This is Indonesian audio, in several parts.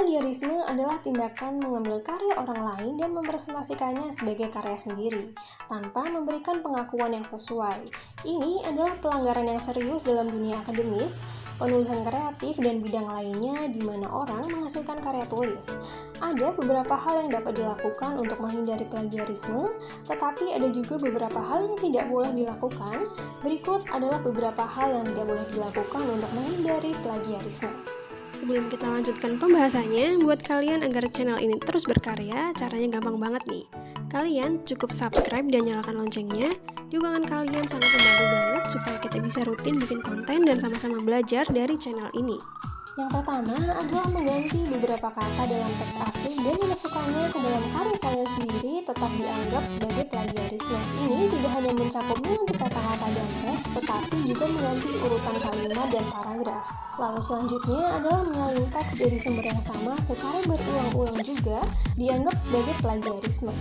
Plagiarisme adalah tindakan mengambil karya orang lain dan mempresentasikannya sebagai karya sendiri, tanpa memberikan pengakuan yang sesuai. Ini adalah pelanggaran yang serius dalam dunia akademis, penulisan kreatif, dan bidang lainnya di mana orang menghasilkan karya tulis. Ada beberapa hal yang dapat dilakukan untuk menghindari plagiarisme, tetapi ada juga beberapa hal yang tidak boleh dilakukan. Berikut adalah beberapa hal yang tidak boleh dilakukan untuk menghindari plagiarisme. Sebelum kita lanjutkan pembahasannya, buat kalian agar channel ini terus berkarya, caranya gampang banget nih. Kalian cukup subscribe dan nyalakan loncengnya. Dukungan kalian sangat membantu banget supaya kita bisa rutin bikin konten dan sama-sama belajar dari channel ini. Yang pertama adalah mengganti beberapa kata dalam teks asli dan memasukkannya ke dalam karya kalian sendiri tetap dianggap sebagai plagiarisme. Ini tidak hanya mencakup mengganti kata-kata dan teks, tetapi juga mengganti urutan kalimat dan paragraf. Lalu selanjutnya adalah menyalin teks dari sumber yang sama secara berulang-ulang juga dianggap sebagai plagiarisme.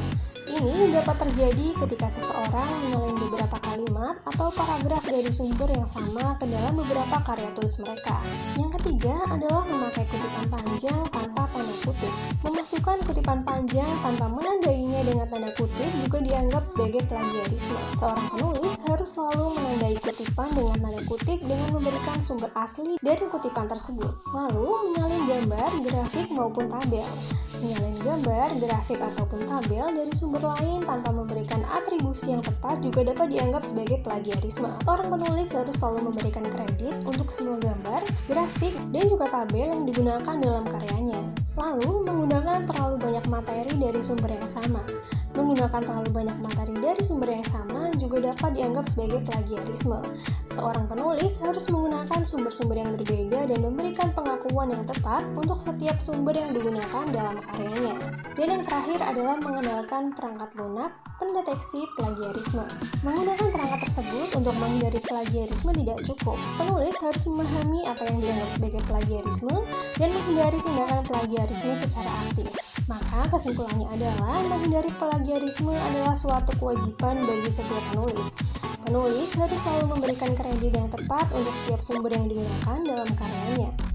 Ini dapat terjadi ketika seseorang menyalin beberapa kalimat atau paragraf dari sumber yang sama ke dalam beberapa karya tulis mereka. Yang ketiga adalah memakai kutipan panjang tanpa tanda kutip. Memasukkan kutipan panjang tanpa menandainya dengan tanda kutip juga dianggap sebagai plagiarisme. Seorang penulis harus selalu menandai kutipan dengan tanda kutip dengan memberikan sumber asli dari kutipan tersebut. Lalu, menyalin gambar, grafik maupun tabel. Menyalin gambar, grafik ataupun tabel dari sumber lain tanpa memberikan atribusi yang tepat juga dapat dianggap sebagai plagiarisme. Orang penulis harus selalu memberikan kredit untuk semua gambar, grafik, dan juga tabel yang digunakan dalam karyanya. Lalu, menggunakan terlalu banyak materi dari sumber yang sama. Menggunakan terlalu banyak materi dari sumber yang sama juga dapat dianggap sebagai plagiarisme. Seorang penulis harus menggunakan sumber-sumber yang berbeda dan memberikan pengakuan yang tepat untuk setiap sumber yang digunakan dalam karyanya. Dan yang terakhir adalah mengandalkan perangkat lunak pendeteksi plagiarisme. Menggunakan perangkat tersebut untuk menghindari plagiarisme tidak cukup. Penulis harus memahami apa yang dianggap sebagai plagiarisme dan menghindari tindakan plagiarisme secara aktif. Maka kesimpulannya adalah menghindari plagiarisme adalah suatu kewajiban bagi setiap penulis. Penulis harus selalu memberikan kredit yang tepat untuk setiap sumber yang digunakan dalam karyanya.